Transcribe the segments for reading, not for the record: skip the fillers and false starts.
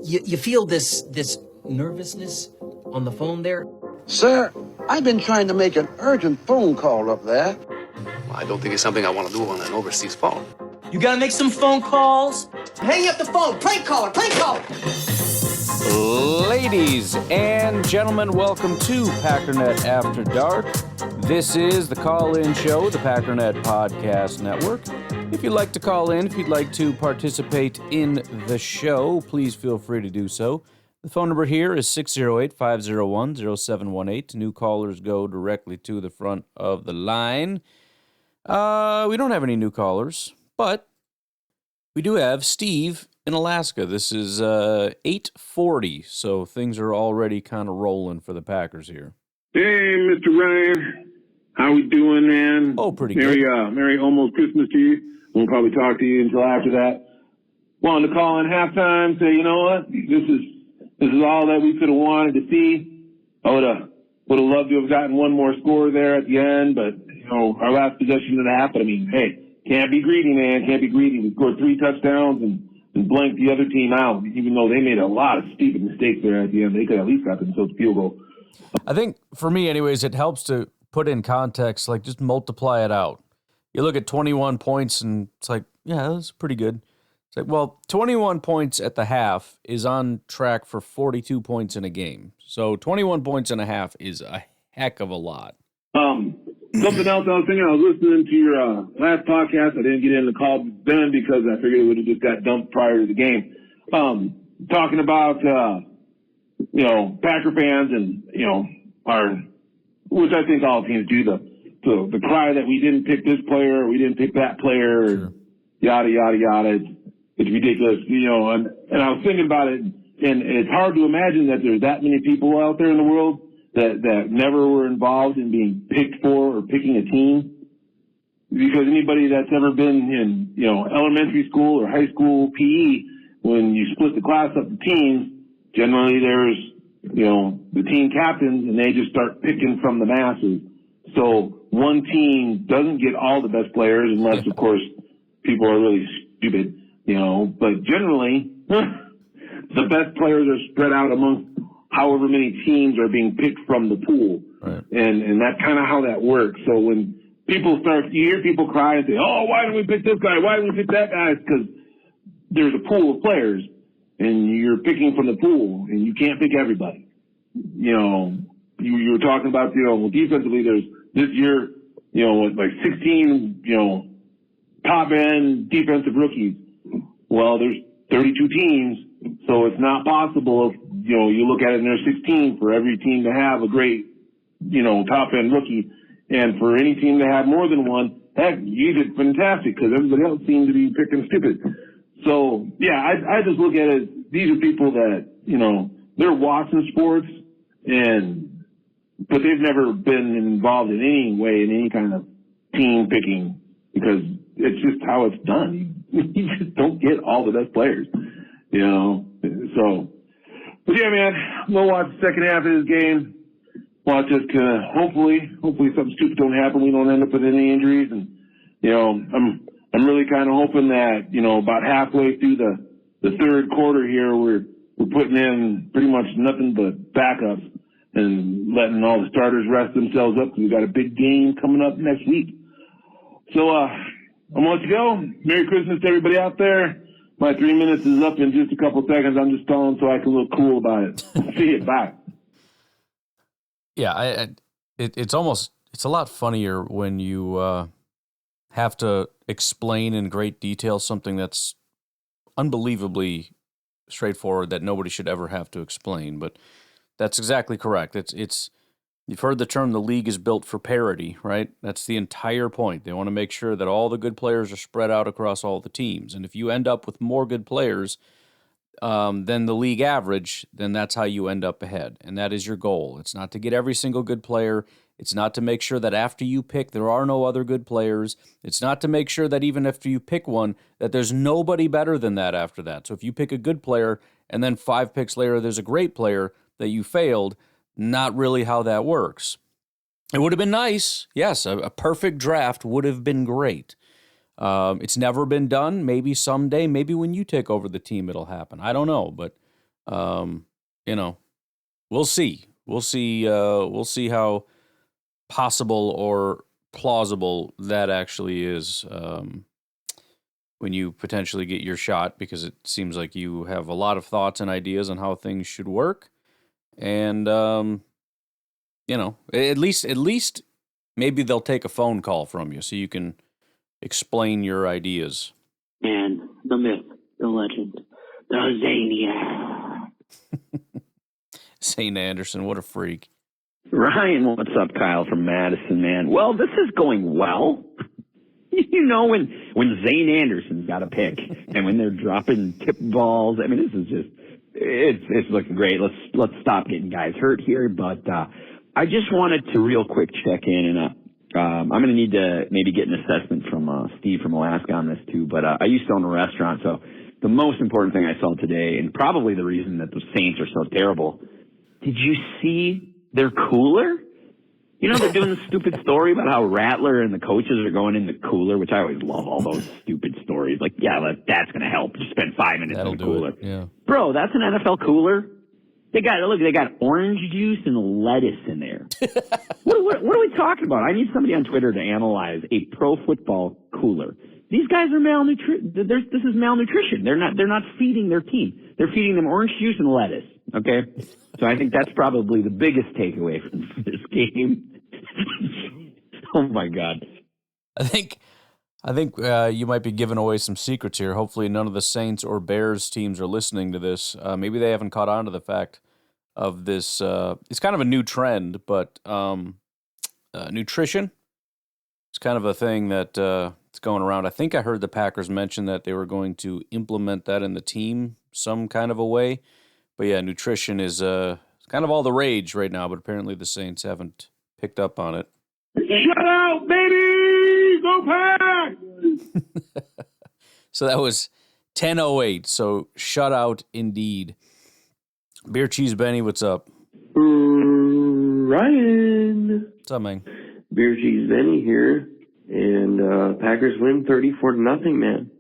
You feel this nervousness on the phone there? Sir, I've been trying to make an urgent phone call up there. Well, I don't think it's something I want to do on an overseas phone. You gotta make some phone calls. Hang up the phone. Prank caller. Prank caller. Ladies and gentlemen, welcome to Packernet After Dark. This is the call-in show, the Packernet Podcast Network. If you'd like to call in, if you'd like to participate in the show, please feel free to do so. The phone number here is 608-501-0718. New callers go directly to the front of the line. We don't have any new callers, but we do have Steve in Alaska. This is 8:40, so things are already kind of rolling for the Packers here. Hey, Mr. Ryan. How we doing, man? Oh, pretty good. Merry almost Christmas to you. We'll probably talk to you until after that. Wanted to call in halftime, say, you know what? This is all that we could have wanted to see. I would have loved to have gotten one more score there at the end, but, you know, our last possession of the half, but I mean, hey, can't be greedy, man. Can't be greedy. We scored 3 touchdowns and blanked the other team out, even though they made a lot of stupid mistakes there at the end. They could at least got themselves a field goal. I think, for me anyways, it helps to put in context, like just multiply it out. You look at 21 points and it's like, yeah, that's pretty good. It's like, well, 21 points at the half is on track for 42 points in a game. So 21 points and a half is a heck of a lot. Something else I was thinking, I was listening to your last podcast. I didn't get in the call then because I figured it would have just got dumped prior to the game. Talking about, Packer fans and, which I think all teams do, the cry that we didn't pick this player, or we didn't pick that player, Sure. yada, yada, yada. It's ridiculous, and I was thinking about it, and it's hard to imagine that there's that many people out there in the world that never were involved in being picked for or picking a team. Because anybody that's ever been in, elementary school or high school PE, when you split the class up to teams, generally there's, the team captains, and they just start picking from the masses. So one team doesn't get all the best players unless, of course, people are really stupid, but generally the best players are spread out amongst however many teams are being picked from the pool. Right. And that's kind of how that works. So when you hear people cry and say, oh, why didn't we pick this guy? Why didn't we pick that guy? It's because there's a pool of players and you're picking from the pool and you can't pick everybody. You were talking about, defensively, there's this year, 16, top end defensive rookies. Well, there's 32 teams, so it's not possible if, you look at it and there's 16 for every team to have a great, top end rookie. And for any team to have more than one, heck, you did fantastic because everybody else seemed to be picking stupid. So, yeah, I just look at it, these are people that, they're watching sports but they've never been involved in any way in any kind of team picking because it's just how it's done. You just don't get all the best players, So, but yeah, man, we'll watch the second half of this game. Watch us hopefully something stupid don't happen. We don't end up with any injuries. And, I'm really kind of hoping that, about halfway through the third quarter here, we're putting in pretty much nothing but backups and letting all the starters rest themselves up because we've got a big game coming up next week. So, I'm going to let you go. Merry Christmas to everybody out there. My 3 minutes is up in just a couple seconds. I'm just stalling so I can look cool about it. See you. Bye. Yeah, it's a lot funnier when you have to explain in great detail something that's unbelievably straightforward that nobody should ever have to explain. But that's exactly correct. It's you've heard the term the league is built for parity, right? That's the entire point. They want to make sure that all the good players are spread out across all the teams. And if you end up with more good players than the league average, then that's how you end up ahead. And that is your goal. It's not to get every single good player. It's not to make sure that after you pick, there are no other good players. It's not to make sure that even after you pick one, that there's nobody better than that after that. So if you pick a good player and then 5 picks later, there's a great player that you failed, not really how that works. It would have been nice. Yes, a perfect draft would have been great. It's never been done. Maybe someday, maybe when you take over the team, it'll happen. I don't know, but You know, we'll see. We'll see. We'll see how possible or plausible that actually is when you potentially get your shot, because it seems like you have a lot of thoughts and ideas on how things should work. And, you know, at least maybe they'll take a phone call from you so you can explain your ideas. And the myth, the legend, the Zania. St. Anderson, what a freak. Ryan, what's up? Kyle from Madison, man. Well, this is going well. You know, when Zane Anderson's got a pick and when they're dropping tip balls, I mean, this is just, it's looking great. Let's stop getting guys hurt here. But I just wanted to real quick check in, and I'm going to need to maybe get an assessment from Steve from Alaska on this too. But I used to own a restaurant, so the most important thing I saw today, and probably the reason that the Saints are so terrible, did you see their cooler? You know, they're doing the stupid story about how Rattler and the coaches are going in the cooler, which I always love all those stupid stories. Like, yeah, that's going to help. Just spend 5 minutes in the cooler. Yeah. Bro, that's an NFL cooler. They got orange juice and lettuce in there. What are we talking about? I need somebody on Twitter to analyze a pro football cooler. These guys are malnutrition. This is malnutrition. They're not feeding their team. They're feeding them orange juice and lettuce. Okay, so I think that's probably the biggest takeaway from this game. Oh my God! I think you might be giving away some secrets here. Hopefully, none of the Saints or Bears teams are listening to this. Maybe they haven't caught on to the fact of this. It's kind of a new trend, but nutrition. It's kind of a thing that it's going around. I think I heard the Packers mention that they were going to implement that in the team some kind of a way. But yeah, nutrition is kind of all the rage right now, but apparently the Saints haven't picked up on it. Shut out, baby! Go Pack! So that was 10:08, so shutout indeed. Beer Cheese Benny, what's up? Ryan. What's up, man? Beer Cheese Benny here, and Packers win 34-0, man.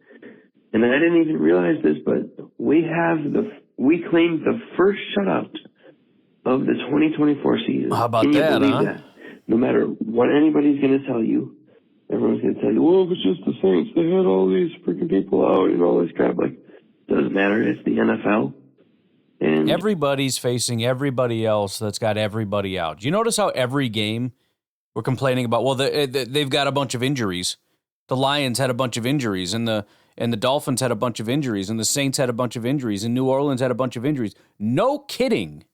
And I didn't even realize this, but we claimed the first shutout of the 2024 season. How about Can you that, believe huh? that? No matter what anybody's going to tell you, everyone's going to tell you, well, it was just the Saints. They had all these freaking people out and all this crap. Like, doesn't matter. It's the NFL. And Everybody's facing everybody else that's got everybody out. Do you notice how every game we're complaining about, well, they've got a bunch of injuries. The Lions had a bunch of injuries, and the Dolphins had a bunch of injuries, and the Saints had a bunch of injuries, and New Orleans had a bunch of injuries. No kidding.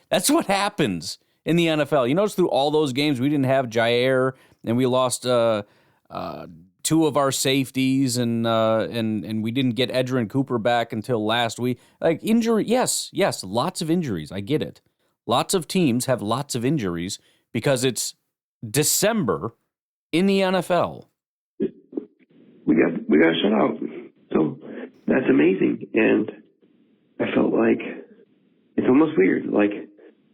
That's what happens in the NFL. You notice through all those games, we didn't have Jair, and we lost two of our safeties, and we didn't get Edgerrin Cooper back until last week. Like, injury, yes, lots of injuries. I get it. Lots of teams have lots of injuries because it's December in the NFL. we got shut out. So that's amazing. And I felt like it's almost weird. Like,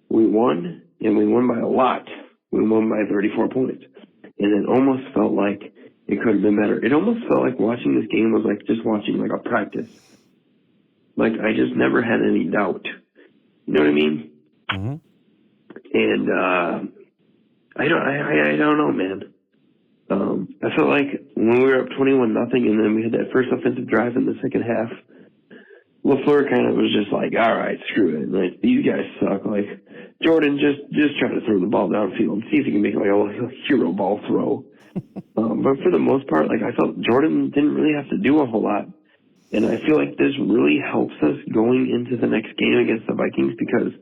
we won, and we won by a lot. We won by 34 points. And it almost felt like it could have been better. It almost felt like watching this game was like just watching like a practice. Like, I just never had any doubt. You know what I mean? Mm-hmm. And I don't know, man. I felt like when we were up 21-0, and then we had that first offensive drive in the second half, LaFleur kind of was just like, all right, screw it. Like, these guys suck. Like, Jordan, just try to throw the ball downfield and see if he can make like a hero ball throw. But for the most part, like, I felt Jordan didn't really have to do a whole lot. And I feel like this really helps us going into the next game against the Vikings because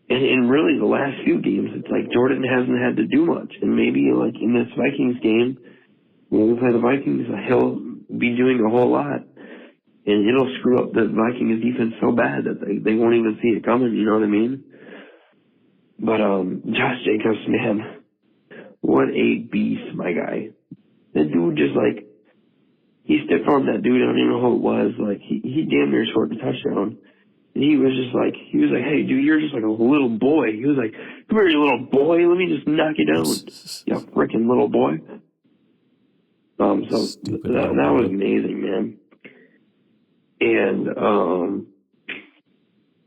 in really the last few games, it's like Jordan hasn't had to do much. And maybe like in this Vikings game, when we play the Vikings, he'll be doing a whole lot. And it'll screw up the Vikings defense so bad that they won't even see it coming, you know what I mean? But Josh Jacobs, man, what a beast, my guy. That dude just like, he stiff-armed that dude, I don't even know who it was. Like, he damn near scored the touchdown. And he was like, hey, dude, you're just like a little boy. He was like, come here, you little boy. Let me just knock you down. You freaking little boy. So that was amazing, man. And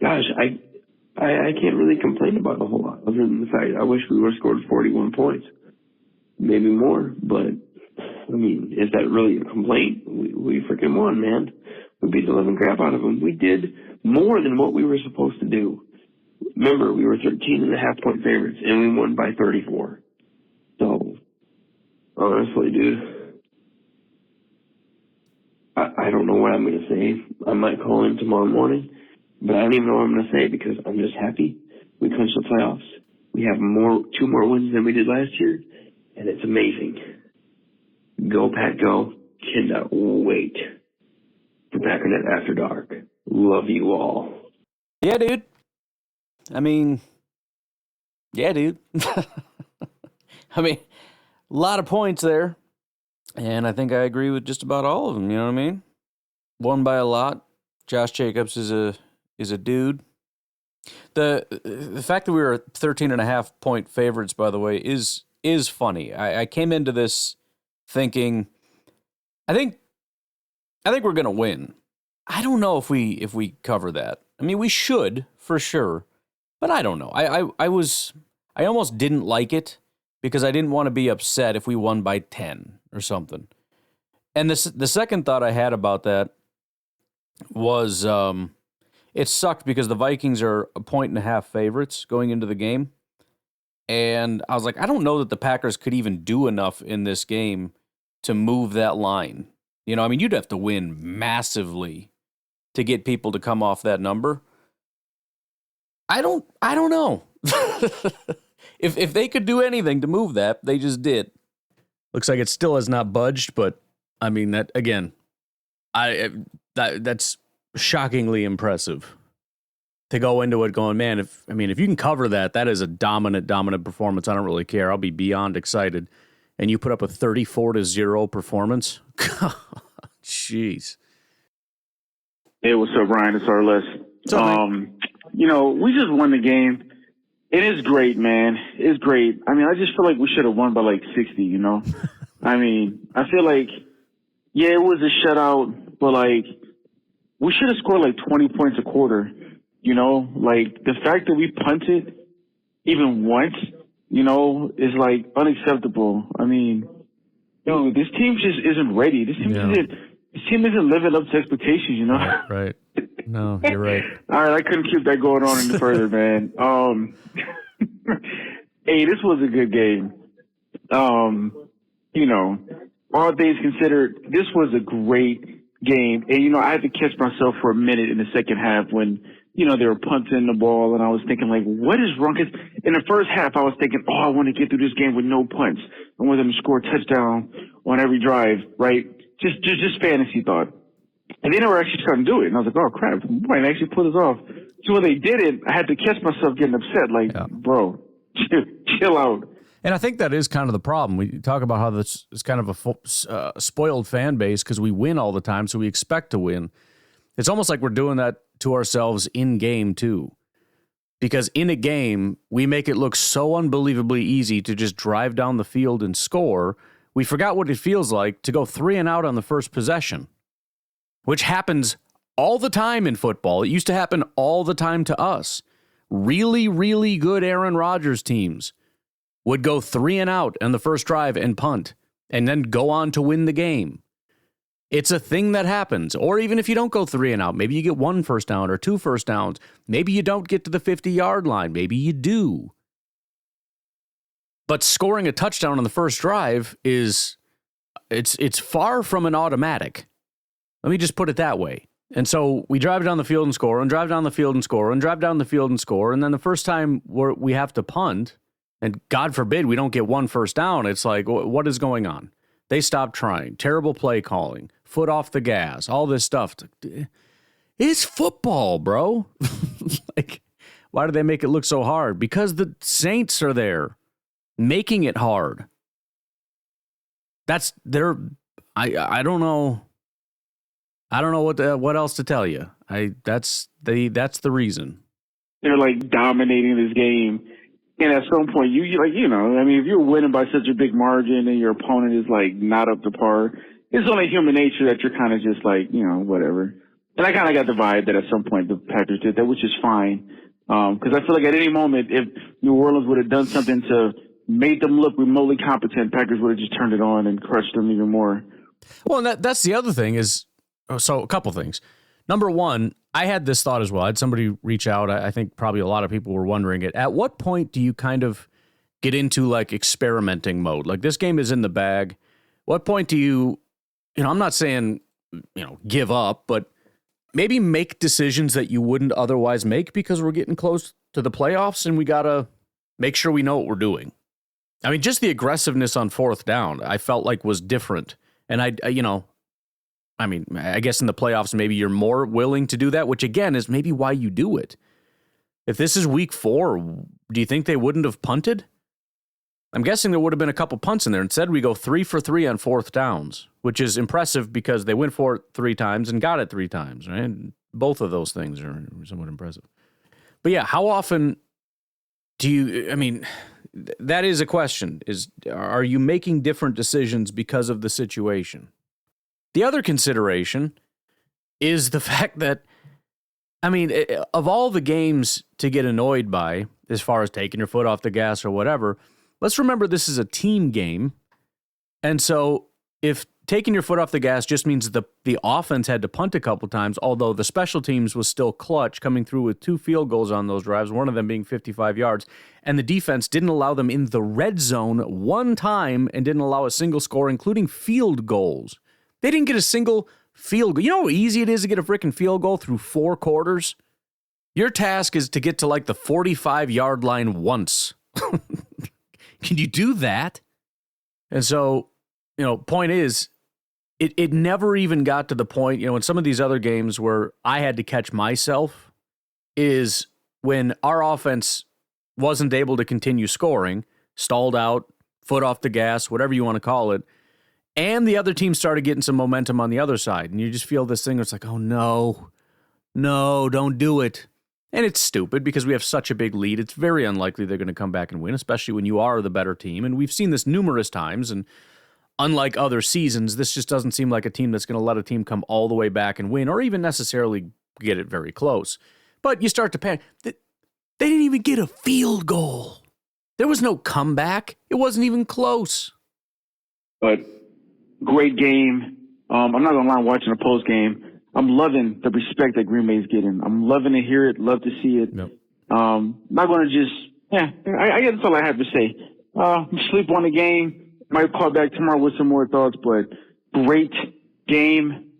gosh, I can't really complain about a whole lot other than the fact I wish we would have scored 41 points, maybe more. But I mean, is that really a complaint? We freaking won, man. We beat the living crap out of them. We did more than what we were supposed to do. Remember, we were 13.5-point favorites, and we won by 34. So, honestly, dude, I don't know what I'm going to say. I might call in tomorrow morning, but I don't even know what I'm going to say because I'm just happy we clinched the playoffs. We have 2 more wins than we did last year, and it's amazing. Go, Pack, go. Cannot wait for Packernet After Dark. Love you all. Yeah, dude. I mean, yeah, dude. I mean, a lot of points there. And I think I agree with just about all of them, you know what I mean? Won by a lot. Josh Jacobs is a dude. The fact that we were 13.5-point favorites, by the way, is funny. I came into this thinking, I think we're gonna win. I don't know if we cover that. I mean, we should for sure, but I don't know. I almost didn't like it because I didn't want to be upset if we won by 10 or something. And the second thought I had about that was it sucked because the Vikings are 1.5 favorites going into the game. And I was like, I don't know that the Packers could even do enough in this game to move that line. You know, I mean, you'd have to win massively to get people to come off that number. I don't know. If they could do anything to move that, they just did. Looks like it still has not budged, but I mean that again. That's shockingly impressive to go into it going, man. If you can cover that, that is a dominant performance. I don't really care. I'll be beyond excited. And you put up a 34-0 performance. Jeez. Hey, what's up, Ryan? It's our list. You know, we just won the game. It is great, man. It's great. I mean, I just feel like we should have won by like 60, you know? I mean, I feel like, yeah, it was a shutout, but like, we should have scored like 20 points a quarter, you know? Like, the fact that we punted even once, you know, is like unacceptable. I mean, you know, this team just isn't ready. This team isn't living up to expectations, you know? Right. No, you're right. All right, I couldn't keep that going on any further, man. Hey, this was a good game. You know, all things considered, this was a great game. And, you know, I had to catch myself for a minute in the second half when, you know, they were punting the ball, and I was thinking, like, what is wrong? 'Cause in the first half, I was thinking, oh, I want to get through this game with no punts. I want them to score a touchdown on every drive, right? Just fantasy thought. And they never actually started to do it. And I was like, oh, crap, we might actually pull this off. So when they did it, I had to catch myself getting upset. Like, bro, chill out. And I think that is kind of the problem. We talk about how this is kind of a spoiled fan base because we win all the time, so we expect to win. It's almost like we're doing that to ourselves in game, too. Because in a game, we make it look so unbelievably easy to just drive down the field and score. We forgot what it feels like to go 3 and out on the first possession, which happens all the time in football. It used to happen all the time to us. Really, really good Aaron Rodgers teams would go 3 and out on the first drive and punt, and then go on to win the game. It's a thing that happens. Or even if you don't go 3 and out, maybe you get 1 first down or 2 first downs. Maybe you don't get to the 50-yard line. Maybe you do. But scoring a touchdown on the first drive it's far from an automatic. Let me just put it that way. And so we drive down the field and score, and drive down the field and score, and drive down the field and score, and then the first time we have to punt, and God forbid we don't get 1 first down, it's like, what is going on? They stopped trying. Terrible play calling. Foot off the gas. All this stuff. It's football, bro. Like, why do they make it look so hard? Because the Saints are there, making it hard. That's their. I don't know. I don't know what else to tell you. That's the reason. They're like dominating this game, and at some point, if you're winning by such a big margin and your opponent is like not up to par, it's only human nature that you're kind of just like, whatever. And I kind of got the vibe that at some point the Packers did that, which is fine. Because I feel like at any moment, if New Orleans would have done something to make them look remotely competent, Packers would have just turned it on and crushed them even more. Well, and that's the other thing is, so a couple things. Number one, I had this thought as well. I had somebody reach out. I think probably a lot of people were wondering it. At what point do you kind of get into like experimenting mode? Like this game is in the bag. What point do you I'm not saying, give up, but maybe make decisions that you wouldn't otherwise make because we're getting close to the playoffs and we got to make sure we know what we're doing. I mean, just the aggressiveness on fourth down, I felt like was different. And I guess in the playoffs, maybe you're more willing to do that, which again is maybe why you do it. If this is week 4, do you think they wouldn't have punted? I'm guessing there would have been a couple punts in there. Instead, we go 3 for 3 on fourth downs, which is impressive because they went for it 3 times and got it 3 times, right? And both of those things are somewhat impressive. But yeah, how often that is a question, are you making different decisions because of the situation? The other consideration is the fact that, of all the games to get annoyed by, as far as taking your foot off the gas or whatever, let's remember this is a team game. And so if taking your foot off the gas just means the offense had to punt a couple times, although the special teams was still clutch, coming through with 2 field goals on those drives, one of them being 55 yards, and the defense didn't allow them in the red zone one time and didn't allow a single score, including field goals. They didn't get a single field goal. You know how easy it is to get a freaking field goal through 4 quarters? Your task is to get to like the 45-yard line once. Can you do that? And so, point is, it never even got to the point, in some of these other games where I had to catch myself, is when our offense wasn't able to continue scoring, stalled out, foot off the gas, whatever you want to call it, and the other team started getting some momentum on the other side. And you just feel this thing where it's like, oh, no, don't do it. And it's stupid because we have such a big lead. It's very unlikely they're going to come back and win, especially when you are the better team. And we've seen this numerous times. And unlike other seasons, this just doesn't seem like a team that's going to let a team come all the way back and win or even necessarily get it very close. But you start to panic. They didn't even get a field goal. There was no comeback. It wasn't even close. But great game. I'm not going to lie, watching the post game. I'm loving the respect that Green Bay's getting. I'm loving to hear it, love to see it. Yep. Not going to I guess that's all I have to say. Sleep on the game. Might call back tomorrow with some more thoughts, but great game.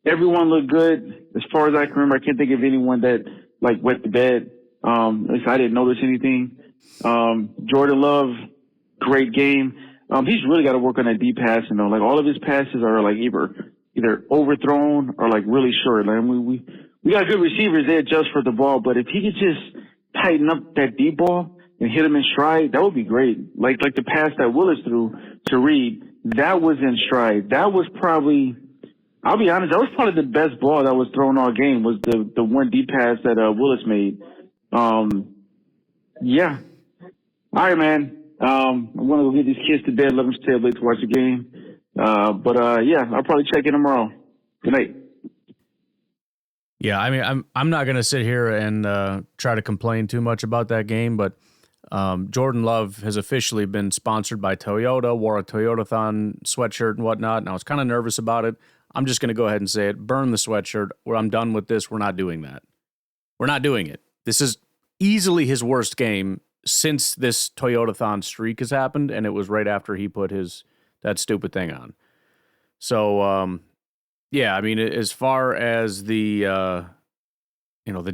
Everyone looked good. As far as I can remember, I can't think of anyone that wet the bed. At least I didn't notice anything. Jordan Love, great game. He's really got to work on that deep passing though. All of his passes are either overthrown or really short. We got good receivers there just for the ball, but if he could just tighten up that deep ball and hit him in stride, that would be great. Like the pass that Willis threw to Reed, that was in stride. That was probably, I'll be honest, that was probably the best ball that was thrown all game, was the one deep pass that Willis made. Yeah. All right, man. I'm going to go get these kids to bed, let them stay up late to watch the game. But I'll probably check in tomorrow. Good night. Yeah, I'm not going to sit here and try to complain too much about that game, but Jordan Love has officially been sponsored by Toyota, wore a Toyotathon sweatshirt and whatnot, and I was kind of nervous about it. I'm just going to go ahead and say it. Burn the sweatshirt. I'm done with this. We're not doing that. We're not doing it. This is easily his worst game since this Toyotathon streak has happened, and it was right after he put that stupid thing on. So, as far as the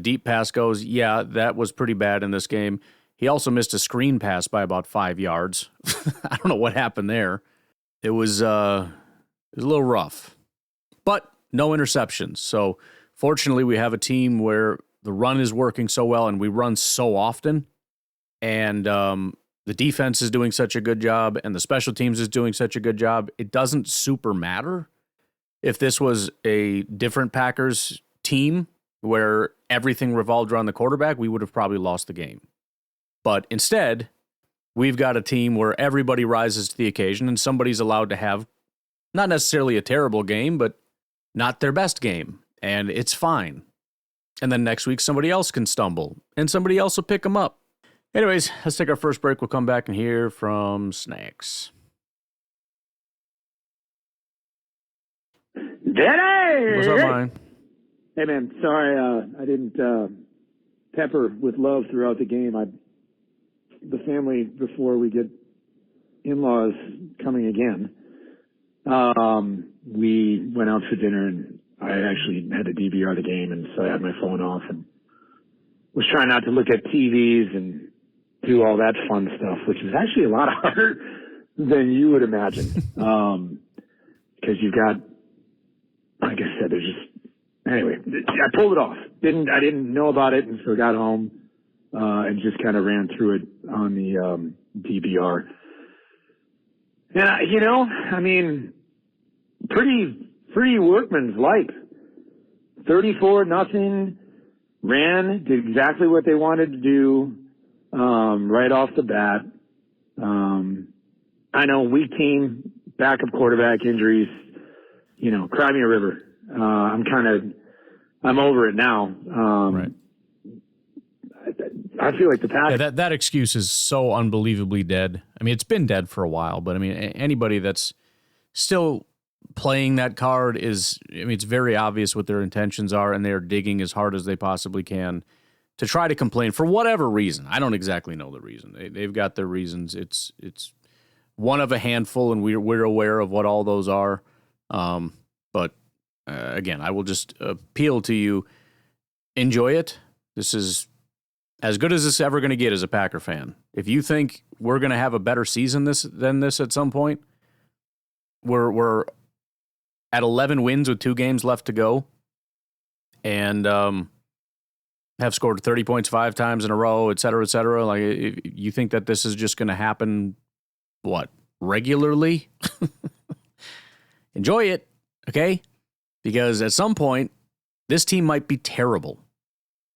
deep pass goes, yeah, that was pretty bad in this game. He also missed a screen pass by about 5 yards. I don't know what happened there. It was a little rough, but no interceptions. So fortunately, we have a team where the run is working so well and we run so often, and the defense is doing such a good job and the special teams is doing such a good job. It doesn't super matter. If this was a different Packers team where everything revolved around the quarterback, we would have probably lost the game. But instead, we've got a team where everybody rises to the occasion and somebody's allowed to have not necessarily a terrible game, but not their best game. and it's fine. And then next week, somebody else can stumble, and somebody else will pick them up. Anyways, let's take our first break. We'll come back and hear from Snacks. Daddy! What's up, Ryan? Hey, man, sorry I didn't pepper with love throughout the game. The family, before we get in-laws coming again, we went out for dinner, and I actually had to DVR the game, and so I had my phone off and was trying not to look at TVs and do all that fun stuff, which is actually a lot harder than you would imagine. Because you've got, like I said, there's just, anyway, I pulled it off. I didn't know about it, and so I got home, and just kind of ran through it on the, DVR. And, pretty workman's like 34-0, ran, did exactly what they wanted to do, right off the bat. I know weak team, backup quarterback injuries, cry me a river. I'm over it now. Right. I feel like the Packers. Yeah, that excuse is so unbelievably dead. I mean, it's been dead for a while, but I mean, anybody that's still playing that card it's very obvious what their intentions are, and they're digging as hard as they possibly can to try to complain for whatever reason. I don't exactly know the reason. They've got their reasons. It's one of a handful, and we're aware of what all those are. But again, I will just appeal to you. Enjoy it. This is as good as it's ever going to get as a Packer fan. If you think we're going to have a better season than this at some point, we're at 11 wins with 2 games left to go, and have scored 30 points 5 times in a row, et cetera, et cetera. Like, if you think that this is just going to happen, regularly? Enjoy it, okay? Because at some point, this team might be terrible.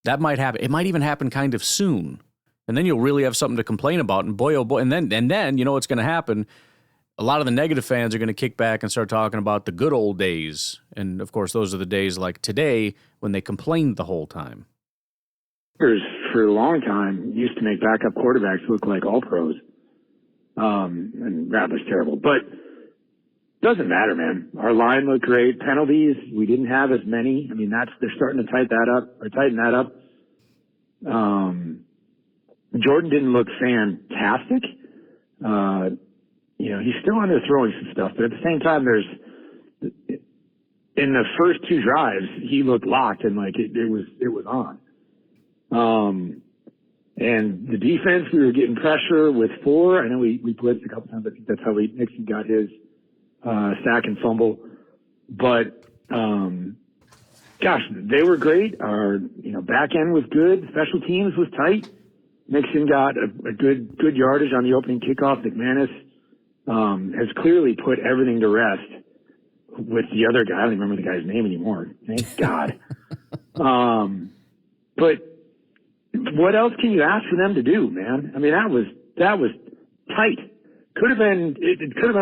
That might happen. It might even happen kind of soon. And then you'll really have something to complain about. And boy, oh boy, and then you know what's going to happen? A lot of the negative fans are going to kick back and start talking about the good old days. And, of course, those are the days like today when they complained the whole time. For a long time, used to make backup quarterbacks look like all pros. And that was terrible. But doesn't matter, man. Our line looked great. Penalties, we didn't have as many. I mean, they're starting to tighten that up. Jordan didn't look fantastic. He's still underthrowing some stuff, but at the same time, in the first 2 drives, he looked locked and like it was on. And the defense, we were getting pressure with 4. I know we blitzed a couple times. I think that's how Nixon got his sack and fumble. But gosh, they were great. Our back end was good. Special teams was tight. Nixon got a good yardage on the opening kickoff. McManus has clearly put everything to rest with the other guy. I don't even remember the guy's name anymore. Thank God. But what else can you ask for them to do, man? I mean, that was tight. It could have been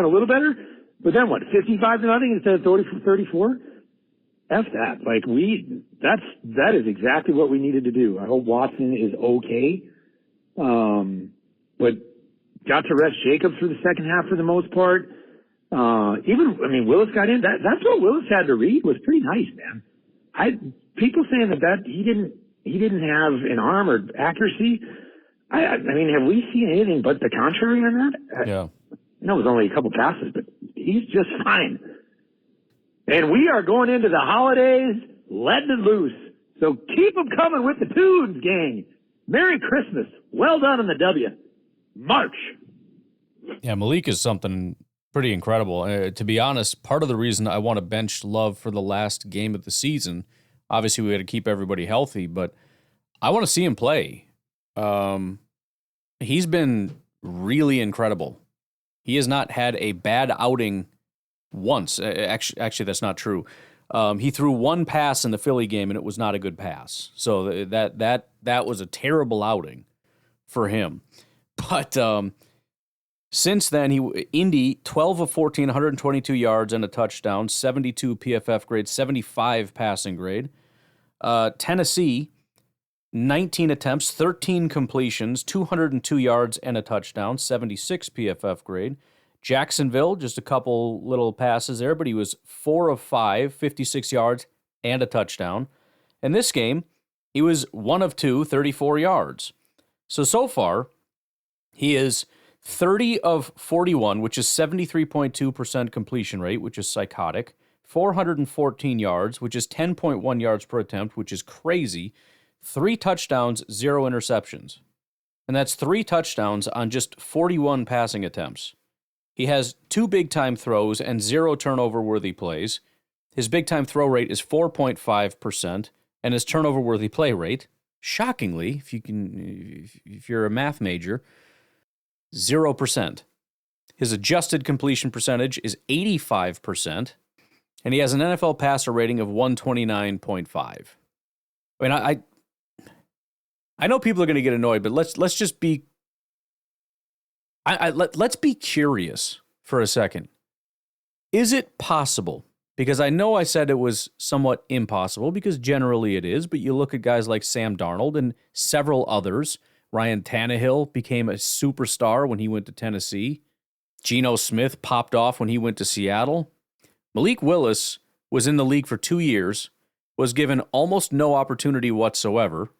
a little better, but then what? 55-0 instead of 34. F that. Like that is exactly what we needed to do. I hope Watson is okay. But got to rest Jacobs for the second half for the most part. Willis got in. That's what Willis had to read was pretty nice, man. People saying that he didn't have an arm or accuracy. I mean, have we seen anything but the contrary on that? Yeah. I know it was only a couple passes, but he's just fine. And we are going into the holidays letting it loose. So keep them coming with the tunes, gang. Merry Christmas. Well done on the W. March. Yeah, Malik is something pretty incredible. To be honest, part of the reason I want to bench Love for the last game of the season, obviously we got to keep everybody healthy, but I want to see him play. He's been really incredible. He has not had a bad outing once. Actually, that's not true. He threw 1 pass in the Philly game, and it was not a good pass. So that was a terrible outing for him. But Since then, Indy, 12 of 14, 122 yards and a touchdown, 72 PFF grade, 75 passing grade. Tennessee, 19 attempts, 13 completions, 202 yards and a touchdown, 76 PFF grade. Jacksonville, just a couple little passes there, but he was 4 of 5, 56 yards and a touchdown. In this game, he was 1 of 2, 34 yards. So far, he is 30 of 41, which is 73.2% completion rate, which is psychotic. 414 yards, which is 10.1 yards per attempt, which is crazy. 3 touchdowns, 0 interceptions. And that's 3 touchdowns on just 41 passing attempts. He has 2 big-time throws and 0 turnover-worthy plays. His big-time throw rate is 4.5%, and his turnover-worthy play rate, shockingly, if you're a math major, 0%. His adjusted completion percentage is 85%, and he has an NFL passer rating of 129.5. I mean, I know people are going to get annoyed, but let's just be let's be curious for a second. Is it possible? Because I know I said it was somewhat impossible, because generally it is, but you look at guys like Sam Darnold and several others. Ryan Tannehill became a superstar when he went to Tennessee. Geno Smith popped off when he went to Seattle. Malik Willis was in the league for 2 years, was given almost no opportunity whatsoever,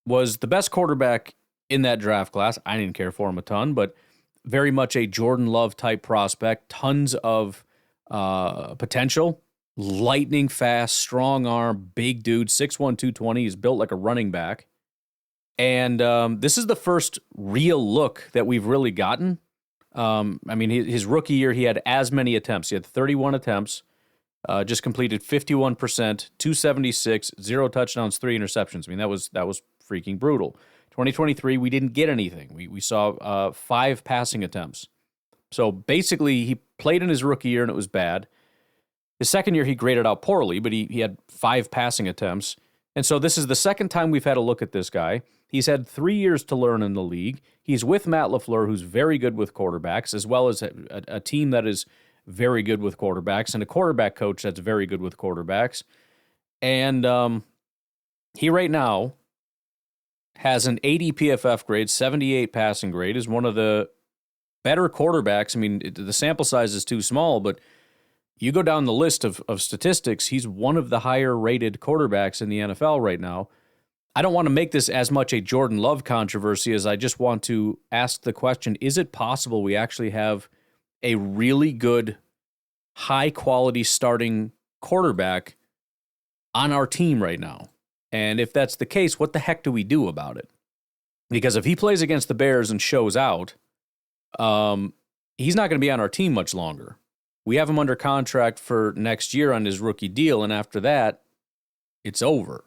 was the best quarterback in that draft class. I didn't care for him a ton, but very much a Jordan Love type prospect, tons of potential, lightning fast, strong arm, big dude, 6'1", 220. He's built like a running back. And this is the first real look that we've really gotten. I mean, his rookie year, he had as many attempts. He had 31 attempts, just completed 51%, 276, 0 touchdowns, 3 interceptions. I mean, that was freaking brutal. 2023, we didn't get anything. We saw 5 passing attempts. So basically, he played in his rookie year and it was bad. His second year, he graded out poorly, but he had 5 passing attempts. And so this is the second time we've had a look at this guy. He's had 3 years to learn in the league. He's with Matt LaFleur, who's very good with quarterbacks, as well as a team that is very good with quarterbacks, and a quarterback coach that's very good with quarterbacks. And he right now has an 80 PFF grade, 78 passing grade, is one of the better quarterbacks. I mean, the sample size is too small, but you go down the list of statistics, he's one of the higher-rated quarterbacks in the NFL right now. I don't want to make this as much a Jordan Love controversy as I just want to ask the question, is it possible we actually have a really good, high-quality starting quarterback on our team right now? And if that's the case, what the heck do we do about it? Because if he plays against the Bears and shows out, he's not going to be on our team much longer. We have him under contract for next year on his rookie deal, and after that, it's over.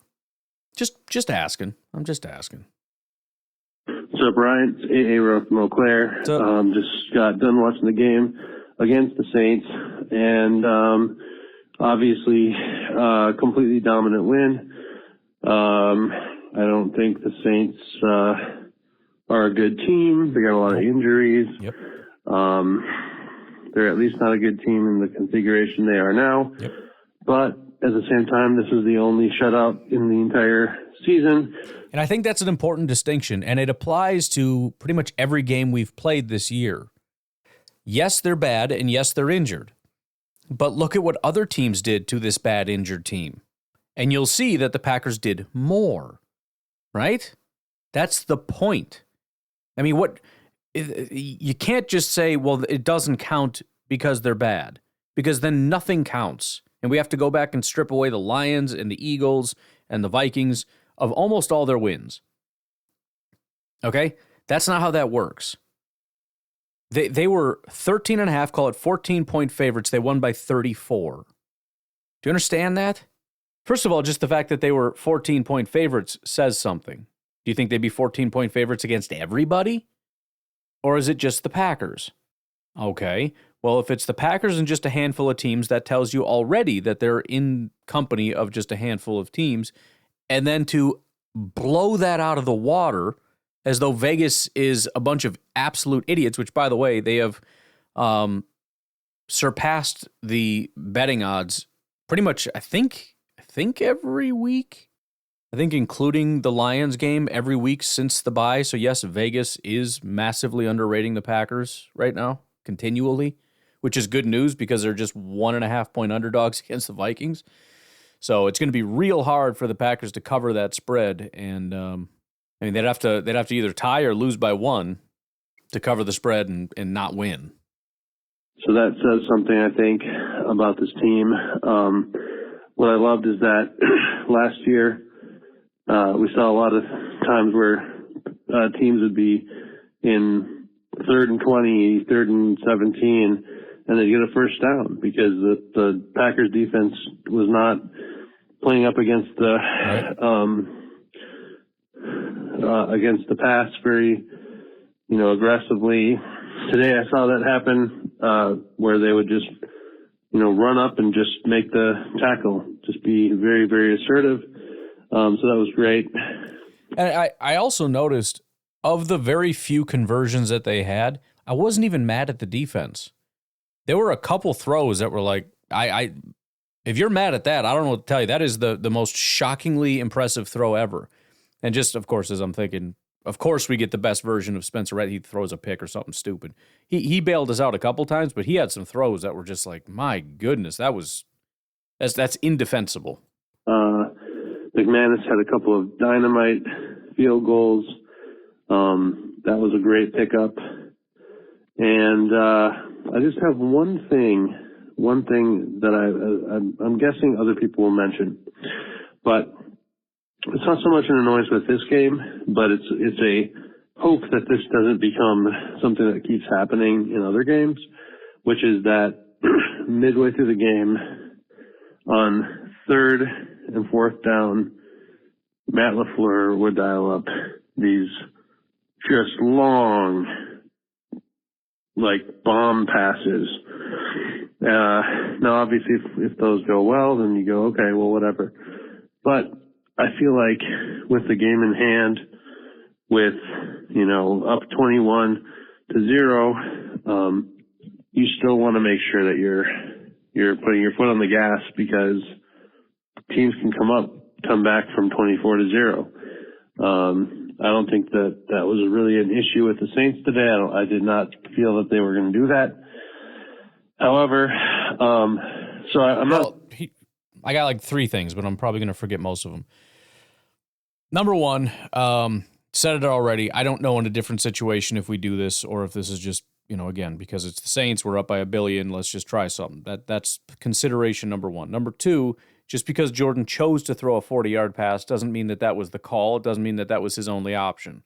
Just asking. I'm just asking. What's up, Brian? It's A.A. from Eau Claire. Just got done watching the game against the Saints, and obviously completely dominant win. I don't think the Saints are a good team. They got a lot of injuries. Yep. They're at least not a good team in the configuration they are now. Yep. But at the same time, this is the only shutout in the entire season. And I think that's an important distinction, and it applies to pretty much every game we've played this year. Yes, they're bad, and yes, they're injured. But look at what other teams did to this bad, injured team. And you'll see that the Packers did more, right? That's the point. I mean, you can't just say, well, it doesn't count because they're bad, because then nothing counts. And we have to go back and strip away the Lions and the Eagles and the Vikings of almost all their wins. Okay? That's not how that works. They were 13.5, call it 14-point favorites. They won by 34. Do you understand that? First of all, just the fact that they were 14-point favorites says something. Do you think they'd be 14-point favorites against everybody? Or is it just the Packers? Okay. Well, if it's the Packers and just a handful of teams, that tells you already that they're in company of just a handful of teams. And then to blow that out of the water as though Vegas is a bunch of absolute idiots, which, by the way, they have surpassed the betting odds pretty much, I think every week. I think including the Lions game every week since the bye. So, yes, Vegas is massively underrating the Packers right now, continually, which is good news because they're just 1.5-point underdogs against the Vikings. So it's going to be real hard for the Packers to cover that spread. And, they'd have to either tie or lose by 1 to cover the spread and not win. So that says something, I think, about this team. What I loved is that last year we saw a lot of times where teams would be in 3rd and 20, 3rd and 17, and they'd get a first down because the Packers defense was not playing up against the against the pass very, aggressively. Today I saw that happen where they would just, run up and just make the tackle, just be very, very assertive. So that was great. And I also noticed of the very few conversions that they had, I wasn't even mad at the defense. There were a couple throws that were like, if you're mad at that, I don't know what to tell you. That is the most shockingly impressive throw ever. And just, of course, as I'm thinking, of course we get the best version of Spencer Rattler. He throws a pick or something stupid. He bailed us out a couple times, but he had some throws that were just like, my goodness, that's indefensible. McManus had a couple of dynamite field goals. That was a great pickup. And I just have one thing that I'm guessing other people will mention, but it's not so much an annoyance with this game, but it's a hope that this doesn't become something that keeps happening in other games, which is that midway through the game on 3rd and 4th down, Matt LaFleur would dial up these just long, like bomb passes. Now, obviously, if those go well, then you go, okay, well, whatever. But I feel like with the game in hand, with, up 21-0, you still want to make sure that you're putting your foot on the gas because teams can come back from 24-0. I don't think that was really an issue with the Saints today. I did not feel that they were going to do that. However, so I'm not. I got like 3 things, but I'm probably going to forget most of them. Number 1, said it already. I don't know in a different situation if we do this or if this is just, again, because it's the Saints, we're up by $1 billion. Let's just try something. That's consideration number 1. Number 2, just because Jordan chose to throw a 40-yard pass doesn't mean that was the call. It doesn't mean that was his only option.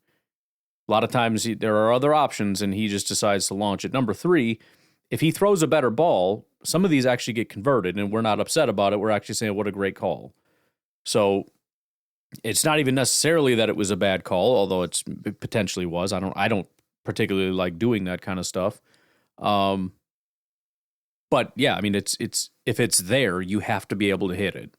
A lot of times there are other options, and he just decides to launch it. Number 3, if he throws a better ball, some of these actually get converted, and we're not upset about it. We're actually saying, what a great call. So it's not even necessarily that it was a bad call, although it potentially was. I don't particularly like doing that kind of stuff. But yeah, it's if it's there, you have to be able to hit it.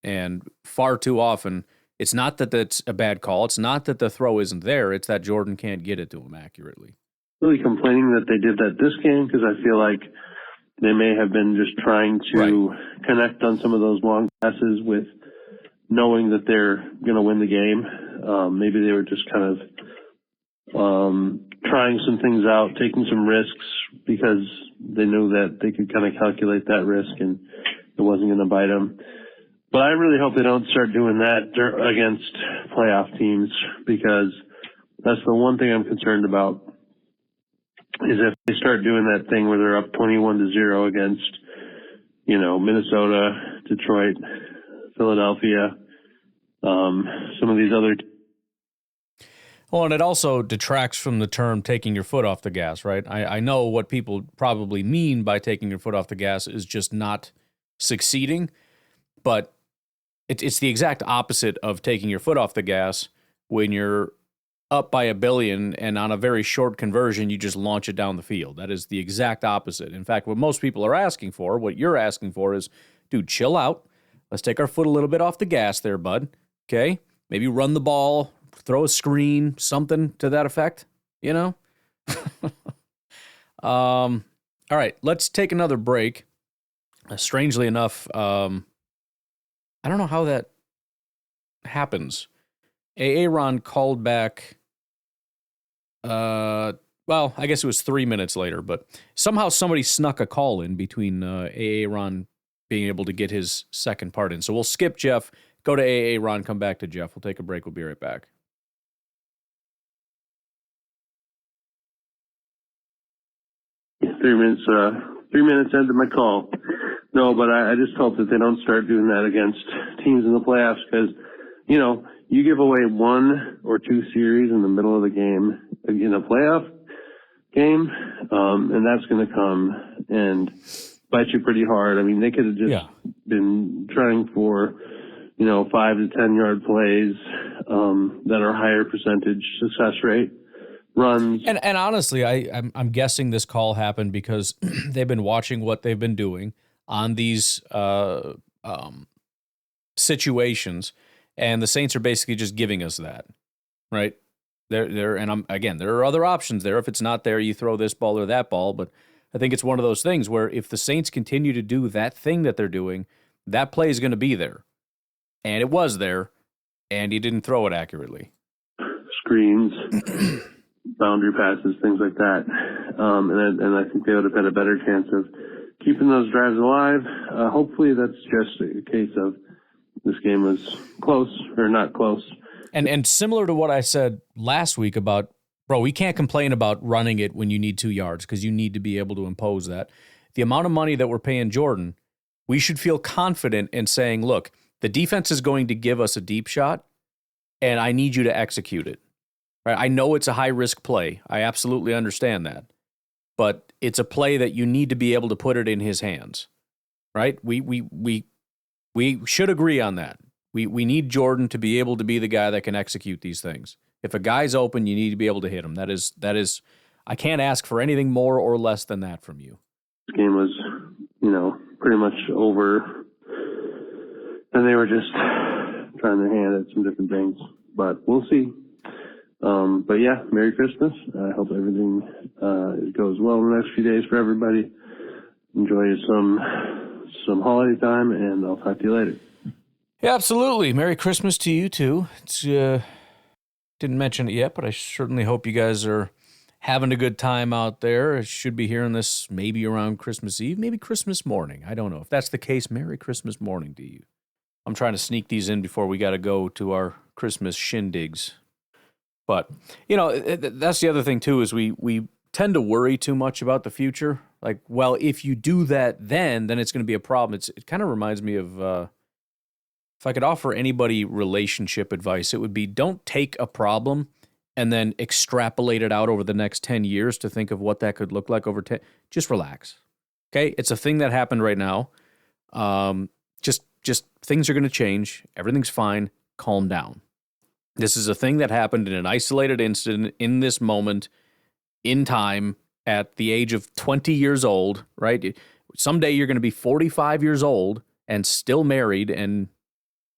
And far too often, it's not that that's a bad call. It's not that the throw isn't there. It's that Jordan can't get it to him accurately. Really complaining that they did that this game because I feel like they may have been just trying to connect on some of those long passes with knowing that they're going to win the game. Maybe they were just kind of trying some things out, taking some risks because they knew that they could kind of calculate that risk and it wasn't going to bite them. But I really hope they don't start doing that against playoff teams because that's the one thing I'm concerned about is if they start doing that thing where they're up 21-0 against, Minnesota, Detroit, Philadelphia, some of these other. Well, and it also detracts from the term taking your foot off the gas, right? I know what people probably mean by taking your foot off the gas is just not succeeding, but it's the exact opposite of taking your foot off the gas when you're up by $1 billion and on a very short conversion, you just launch it down the field. That is the exact opposite. In fact, what most people are asking for, what you're asking for is, dude, chill out. Let's take our foot a little bit off the gas there, bud. Okay? Maybe run the ball throw a screen, something to that effect, you know? All right, let's take another break. Strangely enough, I don't know how that happens. Aaron called back, well, I guess it was 3 minutes later, but somehow somebody snuck a call in between Aaron being able to get his second part in. So we'll skip Jeff, go to Aaron, come back to Jeff. We'll take a break. We'll be right back. Three minutes into my call. No, but I just hope that they don't start doing that against teams in the playoffs because, you know, you give away 1 or 2 series in the middle of the game in a playoff game, and that's going to come and bite you pretty hard. I mean, they could have just been trying for, 5 to 10 yard plays that are higher percentage success rate runs. And honestly, I'm guessing this call happened because they've been watching what they've been doing on these situations, and the Saints are basically just giving us that, right? There are other options there. If it's not there, you throw this ball or that ball. But I think it's one of those things where if the Saints continue to do that thing that they're doing, that play is going to be there, and it was there, and he didn't throw it accurately. Screens. Boundary passes, things like that. And I think they would have had a better chance of keeping those drives alive. Hopefully that's just a case of this game was close or not close. And similar to what I said last week about, bro, we can't complain about running it when you need 2 yards because you need to be able to impose that. The amount of money that we're paying Jordan, we should feel confident in saying, look, the defense is going to give us a deep shot, and I need you to execute it. Right? I know it's a high-risk play. I absolutely understand that. But it's a play that you need to be able to put it in his hands. Right? We should agree on that. We need Jordan to be able to be the guy that can execute these things. If a guy's open, you need to be able to hit him. That is I can't ask for anything more or less than that from you. This game was, pretty much over. And they were just trying their hand at some different things. But we'll see. But yeah, Merry Christmas. I hope everything goes well in the next few days for everybody. Enjoy some holiday time, and I'll talk to you later. Yeah, absolutely. Merry Christmas to you too. It's didn't mention it yet, but I certainly hope you guys are having a good time out there. I should be hearing this maybe around Christmas Eve, maybe Christmas morning. I don't know. If that's the case, Merry Christmas morning to you. I'm trying to sneak these in before we got to go to our Christmas shindigs. But, that's the other thing, too, is we tend to worry too much about the future. Like, well, if you do that then it's going to be a problem. It kind of reminds me of, if I could offer anybody relationship advice, it would be don't take a problem and then extrapolate it out over the next 10 years to think of what that could look like over 10. Just relax, okay? It's a thing that happened right now. Just things are going to change. Everything's fine. Calm down. This is a thing that happened in an isolated incident in this moment in time at the age of 20 years old, right? Someday you're going to be 45 years old and still married, and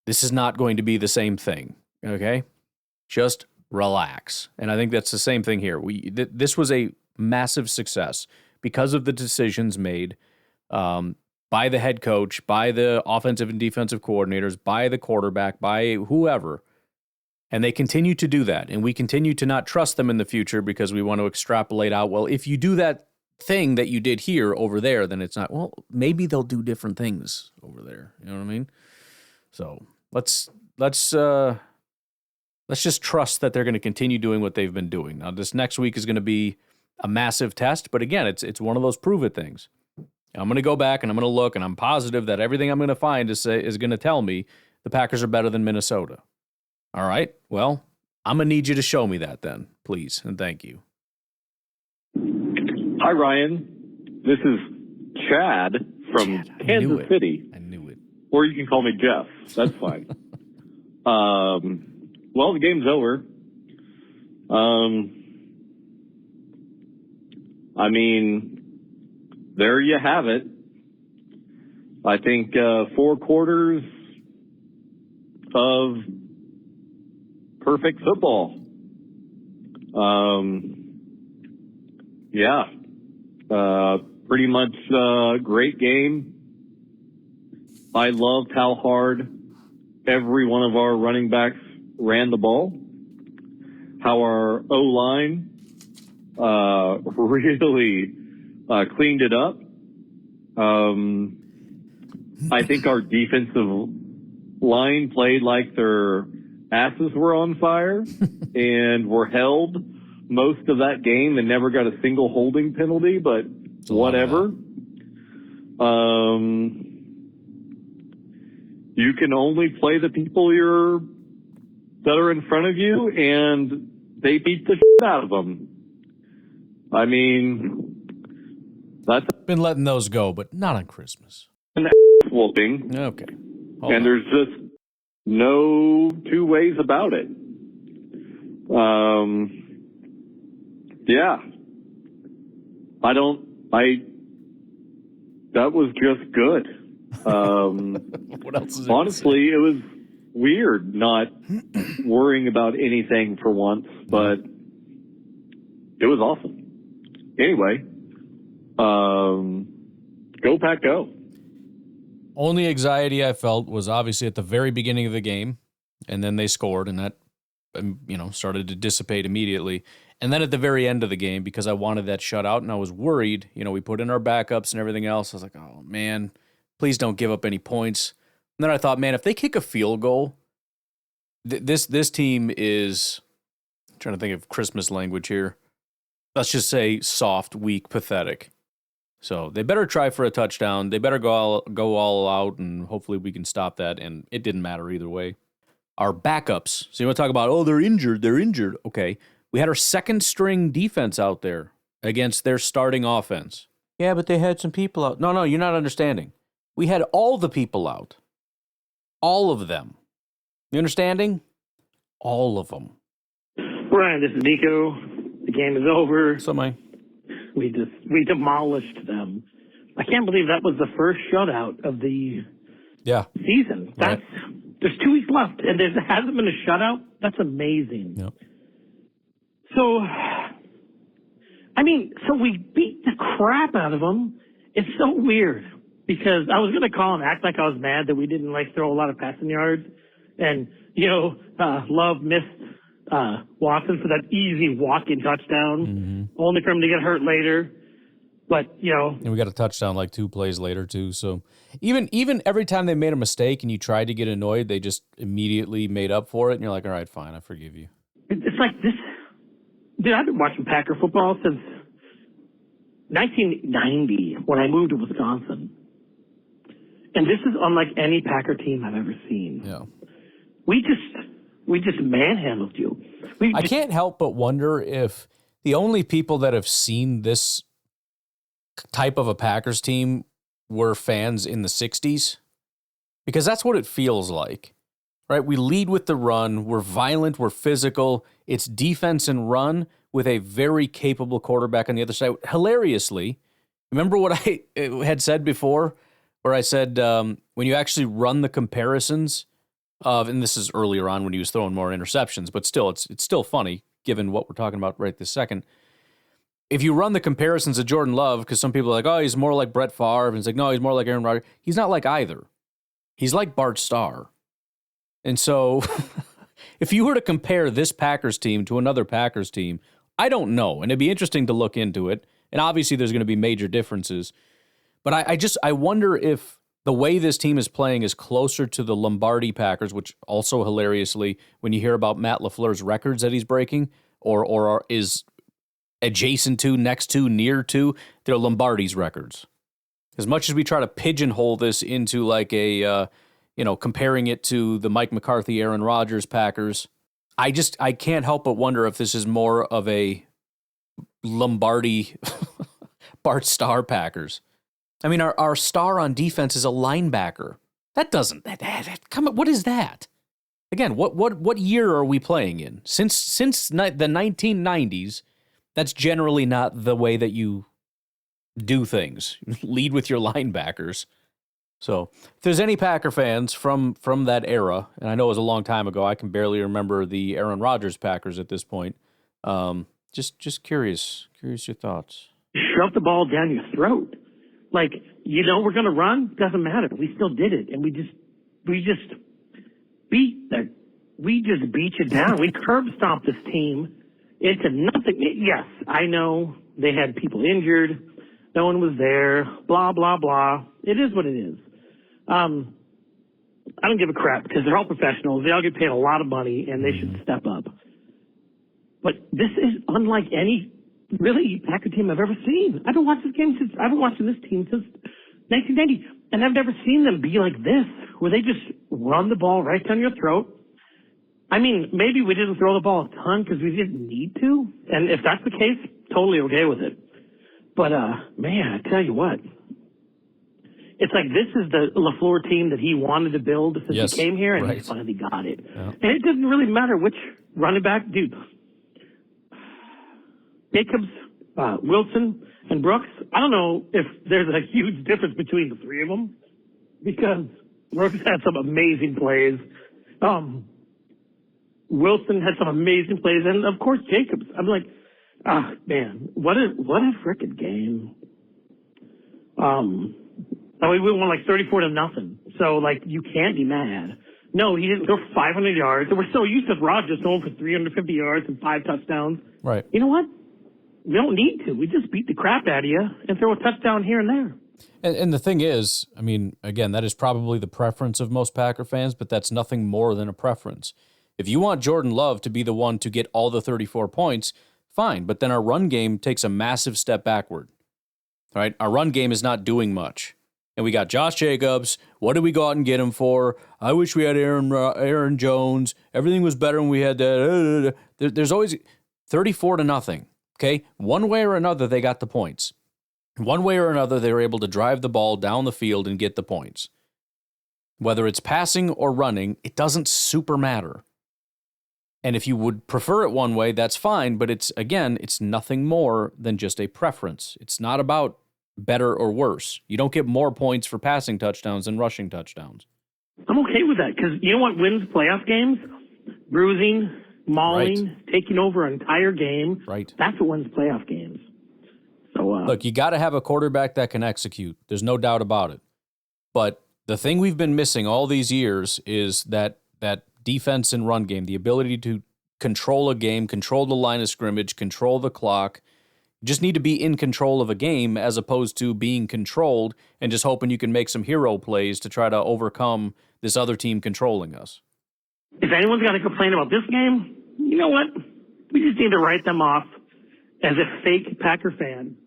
this is not going to be the same thing, okay? Just relax. And I think that's the same thing here. This was a massive success because of the decisions made by the head coach, by the offensive and defensive coordinators, by the quarterback, by whoever. And they continue to do that. And we continue to not trust them in the future because we want to extrapolate out, well, if you do that thing that you did here over there, then it's not, well, maybe they'll do different things over there. You know what I mean? So let's just trust that they're going to continue doing what they've been doing. Now, this next week is going to be a massive test, but again, it's one of those prove it things. I'm going to go back and I'm going to look, and I'm positive that everything I'm going to find is going to tell me the Packers are better than Minnesota. All right, well, I'm going to need you to show me that then, please, and thank you. Hi, Ryan. This is Chad from Kansas City. I knew it. Or you can call me Jeff. That's fine. Well, the game's over. I mean, there you have it. I think 4 quarters of perfect football. Yeah. Pretty much great game. I loved how hard every one of our running backs ran the ball. How our O-line really cleaned it up. I think our defensive line played like their asses were on fire and were held most of that game and never got a single holding penalty, but whatever. You can only play the people that are in front of you, and they beat the shit out of them. I mean, that's been letting those go, but not on Christmas. An whooping. Okay. And there's just no two ways about it. Yeah. That was just good. What else is honestly, it was weird not worrying about anything for once, but it was awesome. Anyway, go Pack Go. Only anxiety I felt was obviously at the very beginning of the game, and then they scored, and that started to dissipate immediately. And then at the very end of the game, because I wanted that shutout, and I was worried, we put in our backups and everything else. I was like, oh, man, please don't give up any points. And then I thought, man, if they kick a field goal, this team is, I'm trying to think of Christmas language here. Let's just say soft, weak, pathetic. So they better try for a touchdown. They better go all out, and hopefully we can stop that. And it didn't matter either way. Our backups. So you want to talk about, they're injured. Okay. We had our second string defense out there against their starting offense. Yeah, but they had some people out. No, you're not understanding. We had all the people out. All of them. You understanding? All of them. Brian, this is Nico. The game is over. So am I. We demolished them. I can't believe that was the first shutout of the season. There's 2 weeks left, and there hasn't been a shutout. That's amazing. Yep. So we beat the crap out of them. It's so weird because I was going to call and act like I was mad that we didn't throw a lot of passing yards, and Love missed Watson for that easy walk-in touchdown, only for him to get hurt later. But and we got a touchdown 2 plays later too. So even every time they made a mistake and you tried to get annoyed, they just immediately made up for it, and you're like, all right, fine, I forgive you. It's like this. Dude, I've been watching Packer football since 1990 when I moved to Wisconsin. And this is unlike any Packer team I've ever seen. Yeah. We just manhandled you. I can't help but wonder if the only people that have seen this type of a Packers team were fans in the 60s. Because that's what it feels like. Right? We lead with the run. We're violent. We're physical. It's defense and run with a very capable quarterback on the other side. Hilariously, remember what I had said before, where I said when you actually run the comparisons of, and this is earlier on when he was throwing more interceptions, but still, it's still funny given what we're talking about right this second. If you run the comparisons of Jordan Love, because some people are like, oh, he's more like Brett Favre, and it's like, no, he's more like Aaron Rodgers. He's not like either. He's like Bart Starr. And so if you were to compare this Packers team to another Packers team, I don't know. And it'd be interesting to look into it. And obviously there's going to be major differences. But I wonder if the way this team is playing is closer to the Lombardi Packers, which also hilariously, when you hear about Matt LaFleur's records that he's breaking, or is adjacent to, next to, near to, they're Lombardi's records. As much as we try to pigeonhole this into like a... comparing it to the Mike McCarthy, Aaron Rodgers Packers, I can't help but wonder if this is more of a Lombardi Bart Starr Packers. I mean, our star on defense is a linebacker. Come on, what is that? Again, what year are we playing in? Since the 1990s, that's generally not the way that you do things. Lead with your linebackers. So if there's any Packer fans from that era, and I know it was a long time ago, I can barely remember the Aaron Rodgers Packers at this point. Just curious your thoughts. Shove the ball down your throat. Like, we're going to run. Doesn't matter. We still did it. And we just beat you down. We curb stomped this team into nothing. Yes, I know they had people injured. No one was there. Blah, blah, blah. It is what it is. I don't give a crap because they're all professionals. They all get paid a lot of money and they should step up. But this is unlike any really Packer team I've ever seen. I've been watching this team since 1990, and I've never seen them be like this, where they just run the ball right down your throat. I mean, maybe we didn't throw the ball a ton because we didn't need to, and if that's the case, totally okay with it. But man, I tell you what, it's like this is the LaFleur team that he wanted to build since he came here, and he finally got it. Yeah. And it doesn't really matter which running back, dude. Jacobs, Wilson, and Brooks, I don't know if there's a huge difference between the three of them because Brooks had some amazing plays. Wilson had some amazing plays, and of course Jacobs. I'm like, man, what a frickin' game. We won like 34-0. So like, you can't be mad. No, he didn't throw 500 yards. And we're so used to Rodgers throwing for 350 yards and 5 touchdowns. Right. You know what? We don't need to. We just beat the crap out of you and throw a touchdown here and there. And the thing is, I mean, again, that is probably the preference of most Packer fans, but that's nothing more than a preference. If you want Jordan Love to be the one to get all the 34 points, fine. But then our run game takes a massive step backward. Right? Our run game is not doing much. And we got Josh Jacobs. What did we go out and get him for? I wish we had Aaron Jones. Everything was better when we had that. There's always 34-0. Okay? One way or another, they got the points. One way or another, they were able to drive the ball down the field and get the points. Whether it's passing or running, it doesn't super matter. And if you would prefer it one way, that's fine. But it's nothing more than just a preference. It's not about better or worse. You don't get more points for passing touchdowns than rushing touchdowns. I'm okay with that because you know what wins playoff games? Bruising, mauling, taking over an entire game. Right. That's what wins playoff games. So look, you got to have a quarterback that can execute. There's no doubt about it. But the thing we've been missing all these years is that defense and run game, the ability to control a game, control the line of scrimmage, control the clock. You just need to be in control of a game as opposed to being controlled and just hoping you can make some hero plays to try to overcome this other team controlling us. If anyone's got to complain about this game, you know what? We just need to write them off as a fake Packer fan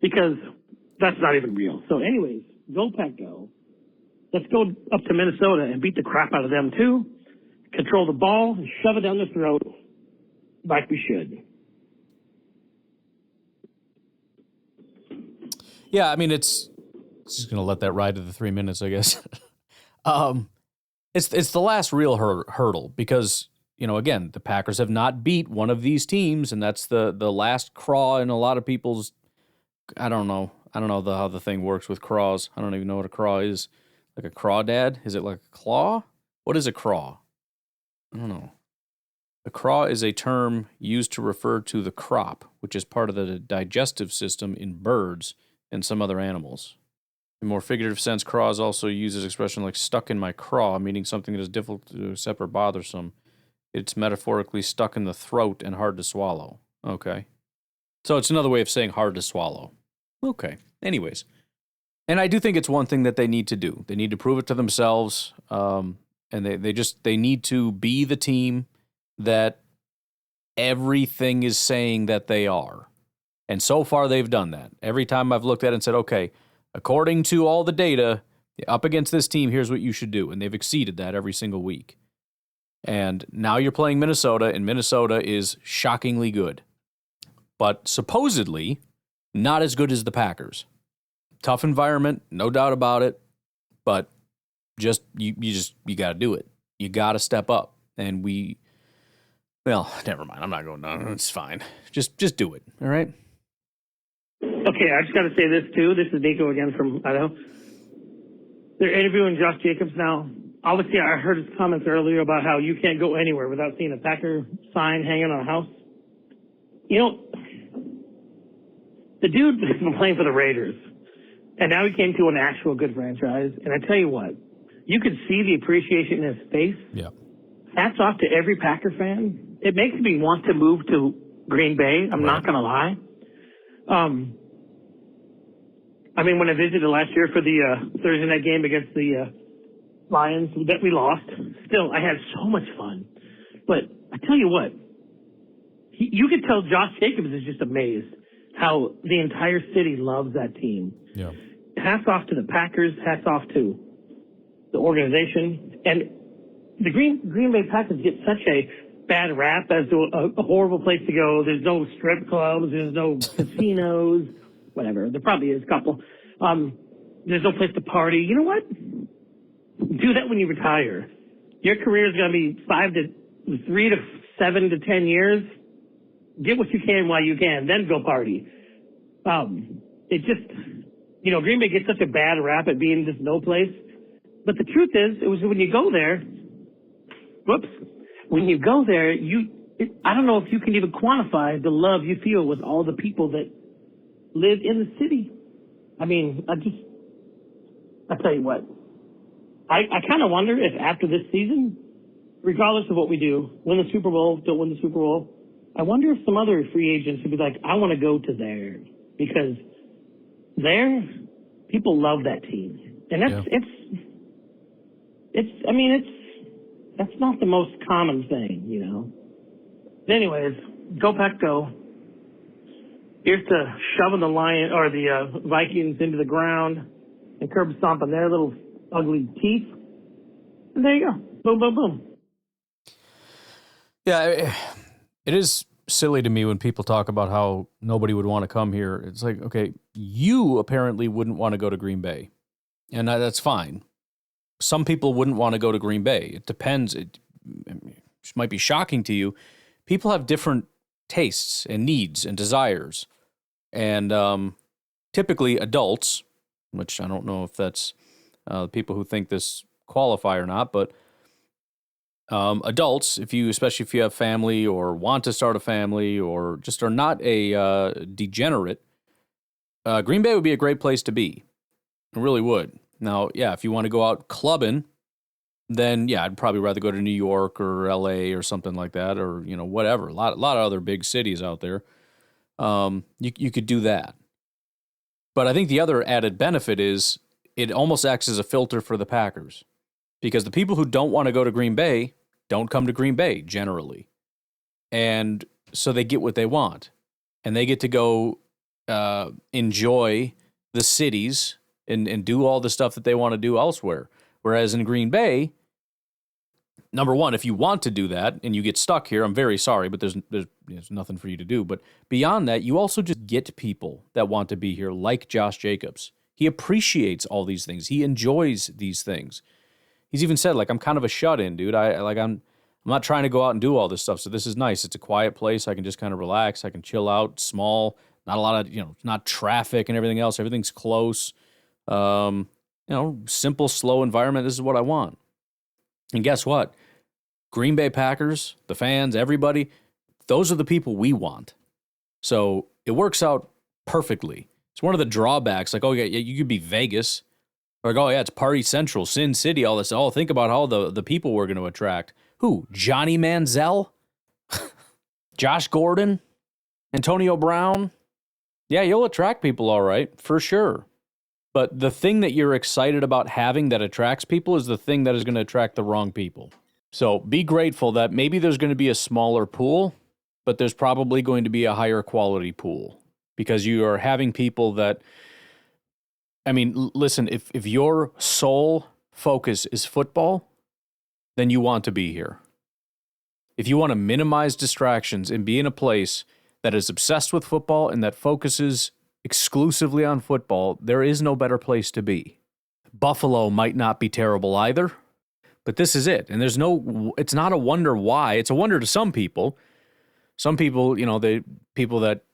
because that's not even real. So anyways, go Pack go. Let's go up to Minnesota and beat the crap out of them too. Control the ball and shove it down their throat like we should. Yeah, I mean, it's just going to let that ride to the 3 minutes, I guess. It's the last real hurdle because, you know, again, the Packers have not beat one of these teams, and that's the last craw in a lot of people's. I don't know how the thing works with craws. I don't even know what a craw is. Like a crawdad? Is it like a claw? What is a craw? I don't know. A craw is a term used to refer to the crop, which is part of the digestive system in birds and some other animals. In more figurative sense, craws also uses expression like stuck in my craw, meaning something that is difficult to accept or bothersome. It's metaphorically stuck in the throat and hard to swallow. Okay. So it's another way of saying hard to swallow. Okay. Anyways. And I do think it's one thing that they need to do. They need to prove it to themselves, and they need to be the team that everything is saying that they are. And so far, they've done that. Every time I've looked at it and said, okay, according to all the data, up against this team, here's what you should do. And they've exceeded that every single week. And now you're playing Minnesota, and Minnesota is shockingly good. But supposedly, not as good as the Packers. Tough environment, no doubt about it, but you got to do it. You got to step up, and never mind. I'm not going down. It's fine. Just do it. All right. Okay, I just got to say this too. This is Nico again from Idaho. they're interviewing Josh Jacobs now. Obviously, I heard his comments earlier about how you can't go anywhere without seeing a Packer sign hanging on a house. You know, the dude has been playing for the Raiders, and now he came to an actual good franchise. And I tell you what, you could see the appreciation in his face. Yeah. Hats off to every Packer fan. It makes me want to move to Green Bay. I'm not going to lie. I mean, when I visited last year for the Thursday night game against the Lions that we lost, still, I had so much fun. But I tell you what, you could tell Josh Jacobs is just amazed how the entire city loves that team. Yeah. Hats off to the Packers. Hats off to the organization. And the Green Bay Packers get such a bad rap as a horrible place to go. There's no strip clubs. There's no casinos. Whatever. There probably is a couple. There's no place to party. You know what? Do that when you retire. Your career is going to be 3 to 7 to 10 years. Get what you can while you can, then go party. It just, Green Bay gets such a bad rap at being just no place. But the truth is, it was when you go there, when you go there, I don't know if you can even quantify the love you feel with all the people that live in the city. I mean, I tell you what, I kind of wonder if after this season, regardless of what we do, win the Super Bowl, don't win the Super Bowl, I wonder if some other free agents would be like, I want to go to there, because there, people love that team. And that's not the most common thing, But anyways, go Pack go. Here's to shoving the Vikings into the ground and curb stomping their little ugly teeth. And there you go. Boom, boom, boom. Yeah, it is silly to me when people talk about how nobody would want to come here. It's like, okay, you apparently wouldn't want to go to Green Bay, and that's fine. Some people wouldn't want to go to Green Bay. It depends. It might be shocking to you. People have different tastes and needs and desires. And typically adults, which I don't know if that's people who think this qualify or not, but adults, especially if you have family or want to start a family or just are not a degenerate, Green Bay would be a great place to be. It really would. Now, yeah, if you want to go out clubbing, then yeah, I'd probably rather go to New York or LA or something like that, or whatever. A lot of other big cities out there. You could do that. But I think the other added benefit is it almost acts as a filter for the Packers, because the people who don't want to go to Green Bay don't come to Green Bay generally. And so they get what they want, and they get to go enjoy the cities and do all the stuff that they want to do elsewhere. Whereas in Green Bay, number one, if you want to do that and you get stuck here, I'm very sorry, but there's nothing for you to do. But beyond that, you also just get people that want to be here, like Josh Jacobs. He appreciates all these things. He enjoys these things. He's even said, I'm kind of a shut-in, dude. I'm not trying to go out and do all this stuff, so this is nice. It's a quiet place. I can just kind of relax. I can chill out, small, not a lot of, not traffic and everything else. Everything's close. Simple, slow environment. This is what I want. And guess what? Green Bay Packers, the fans, everybody, those are the people we want. So it works out perfectly. It's one of the drawbacks. Like, oh, yeah, you could be Vegas. Or like, oh, yeah, it's Party Central, Sin City, all this. Oh, think about all the people we're going to attract. Who? Johnny Manziel? Josh Gordon? Antonio Brown? Yeah, you'll attract people all right, for sure. But the thing that you're excited about having that attracts people is the thing that is going to attract the wrong people. So be grateful that maybe there's going to be a smaller pool, but there's probably going to be a higher quality pool, because you are having people that, listen, if your sole focus is football, then you want to be here. If you want to minimize distractions and be in a place that is obsessed with football and that focuses exclusively on football, there is no better place to be. Buffalo might not be terrible either, but this is it. And it's not a wonder why. It's a wonder to some people. Some people, people that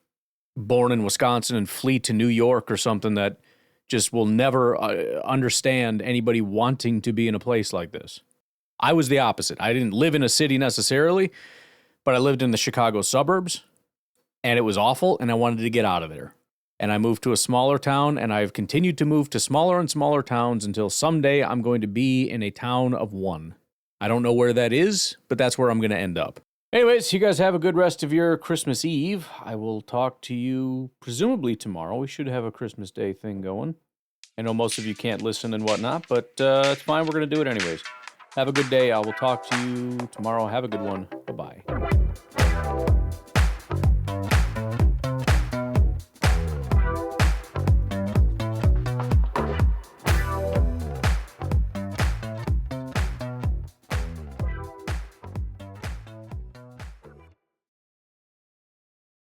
born in Wisconsin and flee to New York or something that, just will never understand anybody wanting to be in a place like this. I was the opposite. I didn't live in a city necessarily, but I lived in the Chicago suburbs, and it was awful, and I wanted to get out of there. And I moved to a smaller town, and I've continued to move to smaller and smaller towns until someday I'm going to be in a town of one. I don't know where that is, but that's where I'm going to end up. Anyways, you guys have a good rest of your Christmas Eve. I will talk to you presumably tomorrow. We should have a Christmas Day thing going. I know most of you can't listen and whatnot, but it's fine. We're going to do it anyways. Have a good day. I will talk to you tomorrow. Have a good one. Bye-bye.